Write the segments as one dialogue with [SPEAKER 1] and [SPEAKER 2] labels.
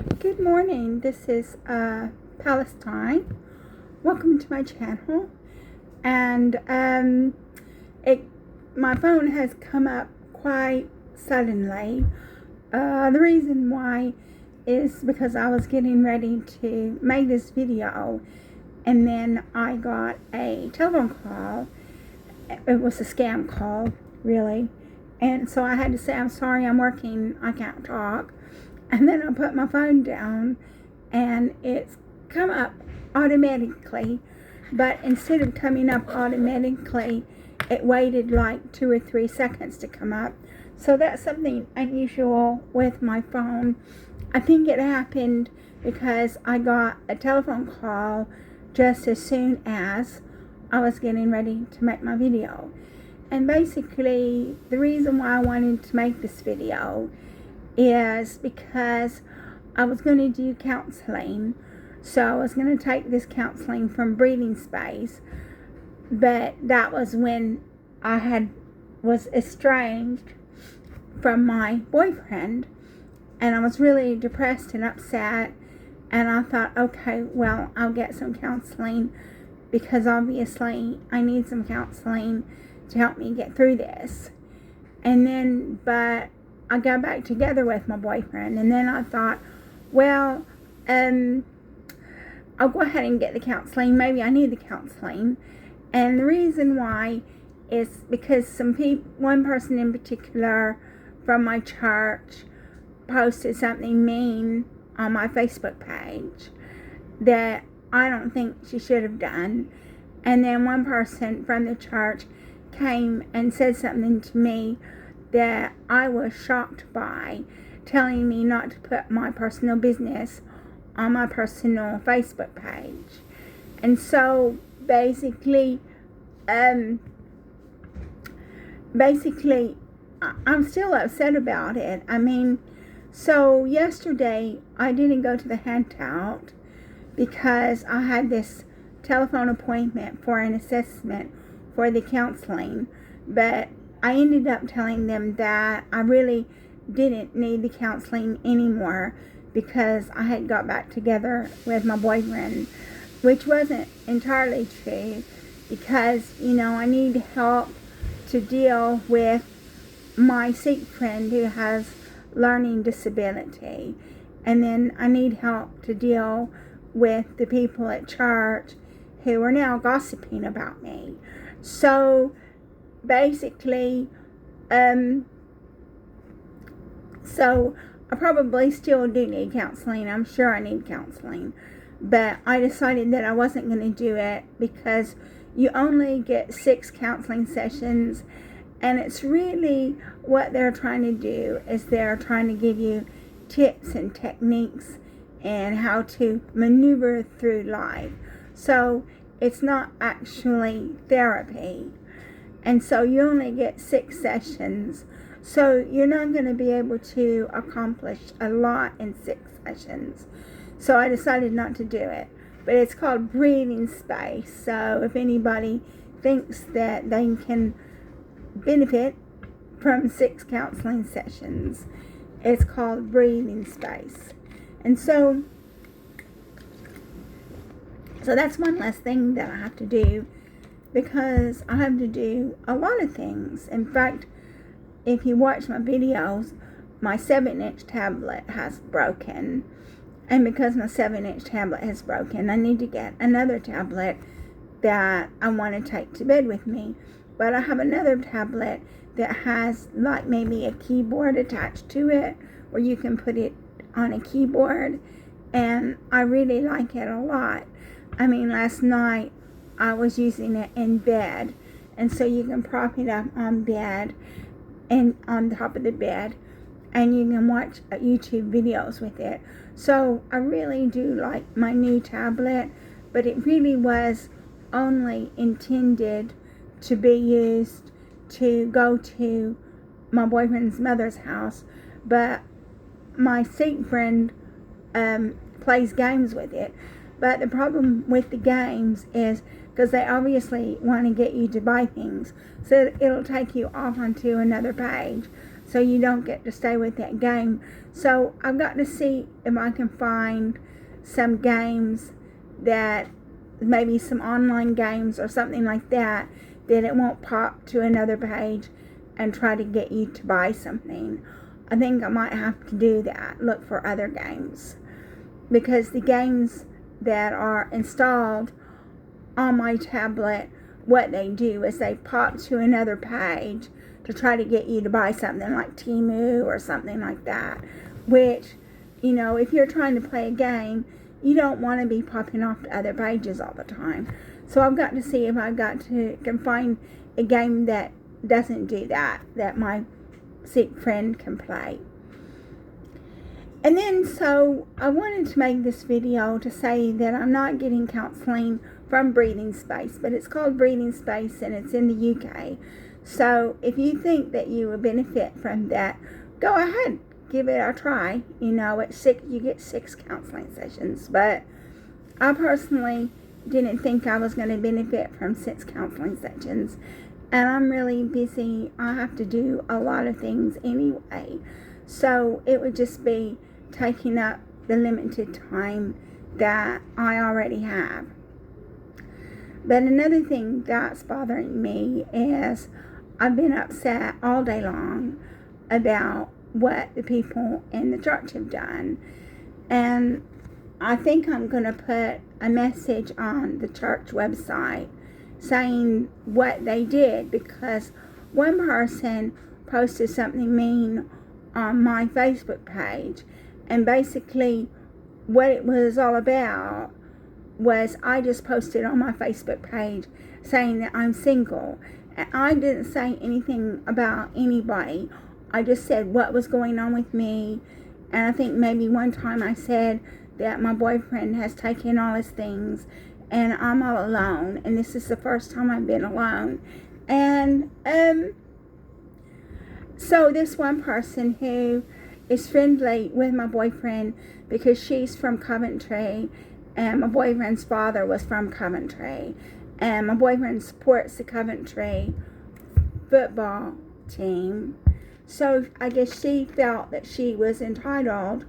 [SPEAKER 1] Good morning. This is Palestine. Welcome to my channel. And my phone has come up quite suddenly. The reason why is because I was getting ready to make this video, and then I got a telephone call. It was a scam call, really. And so I had to say, I'm sorry, I'm working, I can't talk. And then I put my phone down, and it's come up automatically. But instead of coming up automatically, it waited like 2 or 3 seconds to come up. So that's something unusual with my phone. I think it happened because I got a telephone call just as soon as I was getting ready to make my video. And basically, the reason why I wanted to make this video is because I was going to do counseling. So I was going to take this counseling from Breathing Space, but that was when I was estranged from my boyfriend, and I was really depressed and upset, and I thought, okay, well, I'll get some counseling because obviously I need some counseling to help me get through this. And then, but I got back together with my boyfriend, and then I thought, well, I'll go ahead and get the counseling. Maybe I need the counseling. And the reason why is because one person in particular from my church posted something mean on my Facebook page that I don't think she should have done. And then one person from the church came and said something to me that I was shocked by, telling me not to put my personal business on my personal Facebook page. And so basically I'm still upset about it. I mean, so yesterday I didn't go to the handout because I had this telephone appointment for an assessment for the counseling, but I ended up telling them that I really didn't need the counseling anymore because I had got back together with my boyfriend, which wasn't entirely true because, I need help to deal with my Sikh friend who has learning disability. And then I need help to deal with the people at church who are now gossiping about me. So basically, so I probably still do need counseling. I'm sure I need counseling. But I decided that I wasn't going to do it because you only get 6 counseling sessions. And it's really what they're trying to do is they're trying to give you tips and techniques and how to maneuver through life. So it's not actually therapy. And so you only get 6 sessions. So you're not going to be able to accomplish a lot in 6 sessions. So I decided not to do it. But it's called Breathing Space. So if anybody thinks that they can benefit from 6 counseling sessions, it's called Breathing Space. And so that's one less thing that I have to do, because I have to do a lot of things. In fact, if you watch my videos, my 7-inch tablet has broken. And because my 7-inch tablet has broken, I need to get another tablet that I want to take to bed with me. But I have another tablet that has like maybe a keyboard attached to it, where you can put it on a keyboard. And I really like it a lot. I mean, last night I was using it in bed, and so you can prop it up on bed and on top of the bed, and you can watch YouTube videos with it. So I really do like my new tablet, but it really was only intended to be used to go to my boyfriend's mother's house. But my Sikh friend plays games with it. But the problem with the games is because they obviously want to get you to buy things, so it'll take you off onto another page. so you don't get to stay with that game. So I've got to see if I can find some games that, maybe some online games or something like that, that it won't pop to another page and try to get you to buy something. I think I might have to do that, look for other games, because the games that are installed on my tablet, what they do is they pop to another page to try to get you to buy something like Temu or something like that, which, you know, if you're trying to play a game, you don't want to be popping off to other pages all the time. So I've got to see if can find a game that doesn't do that my sick friend can play. And then, so I wanted to make this video to say that I'm not getting counseling from Breathing Space, but it's called Breathing Space and it's in the UK. So if you think that you would benefit from that, go ahead, give it a try. You know, you get 6 counseling sessions, but I personally didn't think I was going to benefit from 6 counseling sessions, and I'm really busy. I have to do a lot of things anyway, so it would just be taking up the limited time that I already have. But another thing that's bothering me is I've been upset all day long about what the people in the church have done, and I think I'm going to put a message on the church website saying what they did, because one person posted something mean on my Facebook page, and basically what it was all about was I just posted on my Facebook page saying that I'm single, and I didn't say anything about anybody. I just said what was going on with me, and I think maybe one time I said that my boyfriend has taken all his things and I'm all alone, and this is the first time I've been alone. And so this one person who is friendly with my boyfriend, because she's from Coventry and my boyfriend's father was from Coventry, and my boyfriend supports the Coventry football team, so I guess she felt that she was entitled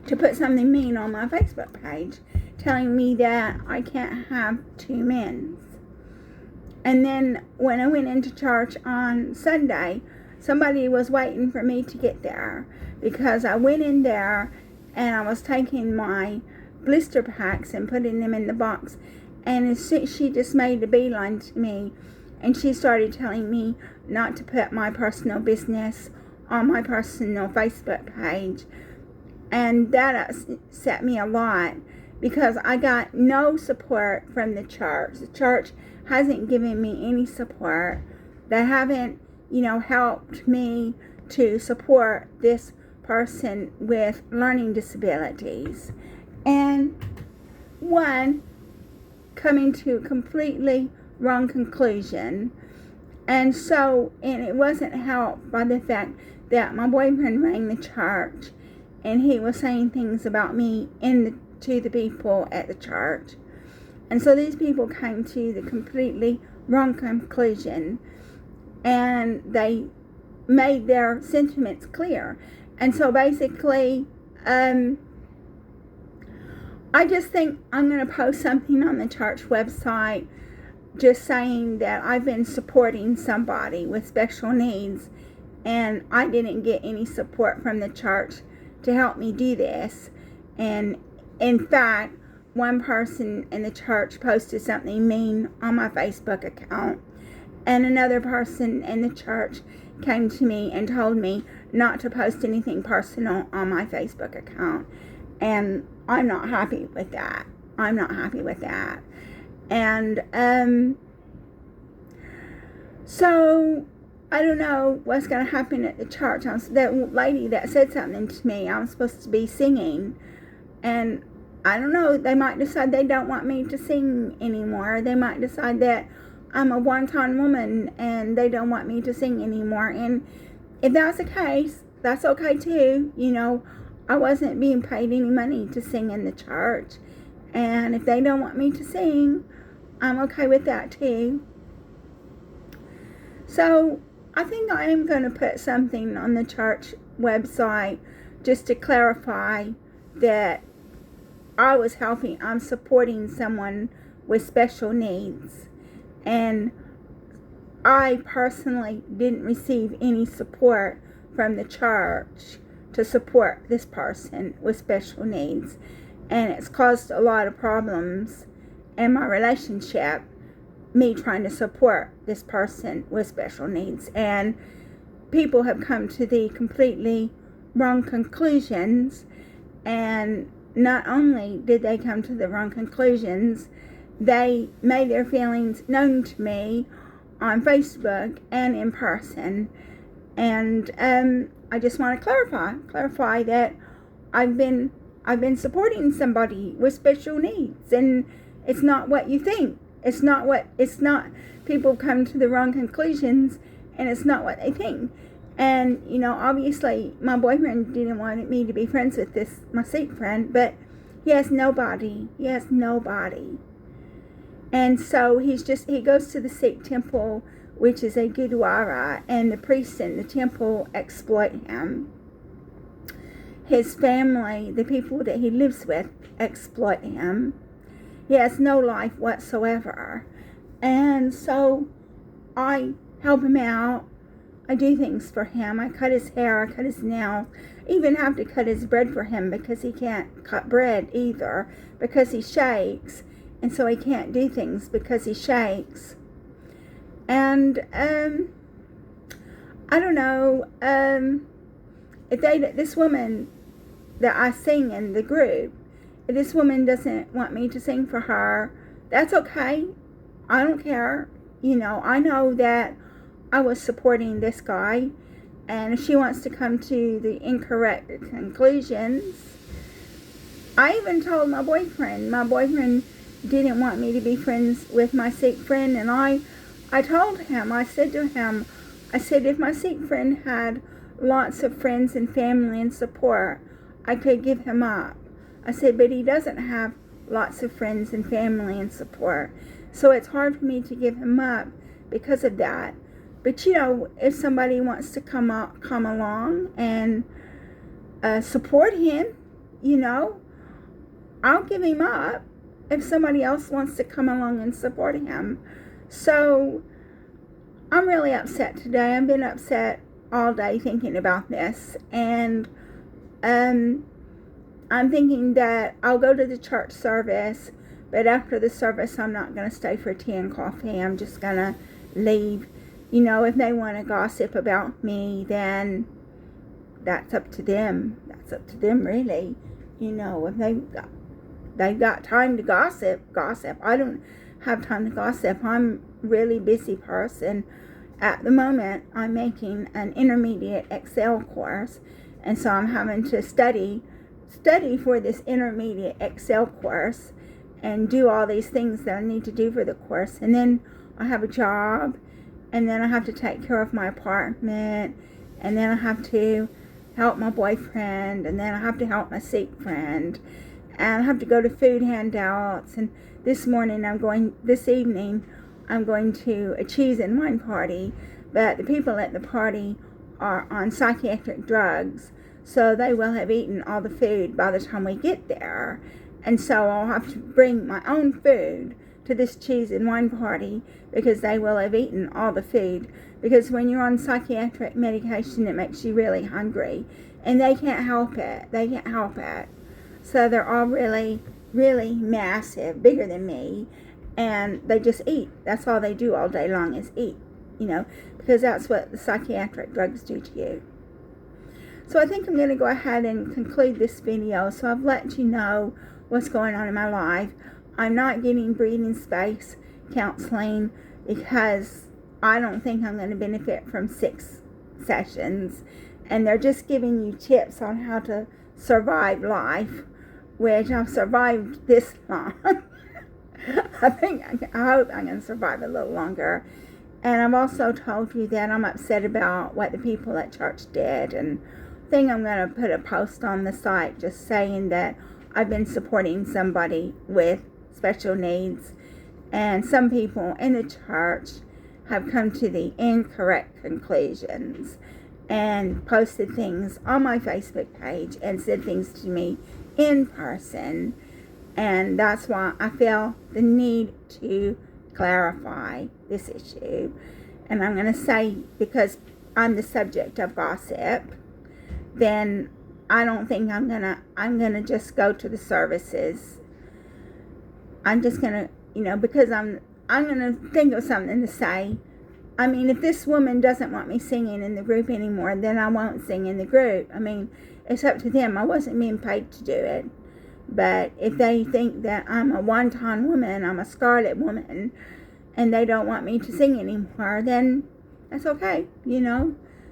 [SPEAKER 1] to put something mean on my Facebook page, telling me that I can't have 2 men. And then when I went into church on Sunday, somebody was waiting for me to get there, because I went in there and I was taking my blister packs and putting them in the box, and she just made a beeline to me, and she started telling me not to put my personal business on my personal Facebook page. And that upset me a lot, because I got no support from the church. The church hasn't given me any support. They haven't, helped me to support this person with learning disabilities. And one, coming to a completely wrong conclusion. And it wasn't helped by the fact that my boyfriend rang the church and he was saying things about me to the people at the church. And so these people came to the completely wrong conclusion, and they made their sentiments clear. And so basically, I just think I'm going to post something on the church website just saying that I've been supporting somebody with special needs, and I didn't get any support from the church to help me do this. And in fact, one person in the church posted something mean on my Facebook account, and another person in the church came to me and told me not to post anything personal on my Facebook account, and I'm not happy with that. And so I don't know what's going to happen at the church. That lady that said something to me, I was supposed to be singing, and I don't know, they might decide they don't want me to sing anymore. They might decide that I'm a one-time woman and they don't want me to sing anymore. And if that's the case, that's okay too. I wasn't being paid any money to sing in the church, and if they don't want me to sing, I'm okay with that too. So I think I am going to put something on the church website just to clarify that I'm supporting someone with special needs. And I personally didn't receive any support from the church to support this person with special needs. And it's caused a lot of problems in my relationship, me trying to support this person with special needs. And people have come to the completely wrong conclusions. And not only did they come to the wrong conclusions, they made their feelings known to me on Facebook and in person. And I just want to clarify that I've been supporting somebody with special needs, and it's not what you think. It's not people come to the wrong conclusions, and it's not what they think. And, obviously my boyfriend didn't want me to be friends with my Sikh friend, but he has nobody. And so he goes to the Sikh temple, which is a gurdwara, and the priests in the temple exploit him. His family, the people that he lives with, exploit him. He has no life whatsoever. And so I help him out. I do things for him. I cut his hair, I cut his nails. I even have to cut his bread for him because he can't cut bread either, because he shakes. And so he can't do things because he shakes. And I don't know, this woman that I sing in the group, if this woman doesn't want me to sing for her, that's okay. I don't care. I know that I was supporting this guy, and if she wants to come to the incorrect conclusions, I even told my boyfriend didn't want me to be friends with my Sikh friend, and I told him, I said to him, if my Sikh friend had lots of friends and family and support, I could give him up. I said, but he doesn't have lots of friends and family and support, so it's hard for me to give him up because of that. But if somebody wants to come along and support him, I'll give him up if somebody else wants to come along and support him. So I'm really upset today. I've been upset all day thinking about this, and I'm thinking that I'll go to the church service, but after the service I'm not going to stay for tea and coffee. I'm just going to leave. If they want to gossip about me, then that's up to them. That's up to them, really. If they've got time to gossip. I don't have time to gossip. I'm a really busy person. At the moment, I'm making an intermediate Excel course, and so I'm having to study for this intermediate Excel course and do all these things that I need to do for the course. And then I have a job, and then I have to take care of my apartment, and then I have to help my boyfriend, and then I have to help my Sikh friend, and I have to go to food handouts. And this evening I'm going to a cheese and wine party, but the people at the party are on psychiatric drugs, so they will have eaten all the food by the time we get there. And so I'll have to bring my own food to this cheese and wine party because they will have eaten all the food. Because when you're on psychiatric medication, it makes you really hungry, and they can't help it. So they're all really, really massive, bigger than me, and they just eat. That's all they do all day long is eat, because that's what the psychiatric drugs do to you. So I think I'm going to go ahead and conclude this video. So I've let you know what's going on in my life. I'm not getting breathing space counseling because I don't think I'm going to benefit from 6 sessions. And they're just giving you tips on how to survive life, which I've survived this long. I hope I'm going to survive a little longer. And I've also told you that I'm upset about what the people at church did. And I think I'm going to put a post on the site just saying that I've been supporting somebody with special needs. And some people in the church have come to the incorrect conclusions and posted things on my Facebook page and said things to me in person. And that's why I feel the need to clarify this issue. And I'm going to say, because I'm the subject of gossip, then I don't think I'm gonna just go to the services. I'm just gonna, because I'm gonna think of something to say. I mean, if this woman doesn't want me singing in the group anymore, then I won't sing in the group. I mean, it's up to them. I wasn't being paid to do it. But if they think that I'm a wonton woman, I'm a scarlet woman, and they don't want me to sing anymore, then that's okay,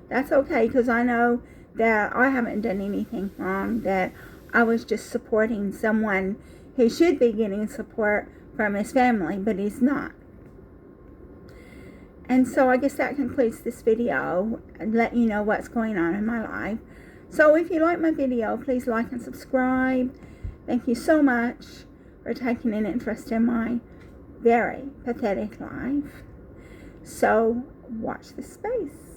[SPEAKER 1] That's okay, because I know that I haven't done anything wrong, that I was just supporting someone who should be getting support from his family, but he's not. And so I guess that concludes this video, and let you know what's going on in my life. So if you like my video, please like and subscribe. Thank you so much for taking an interest in my very pathetic life. So watch the space.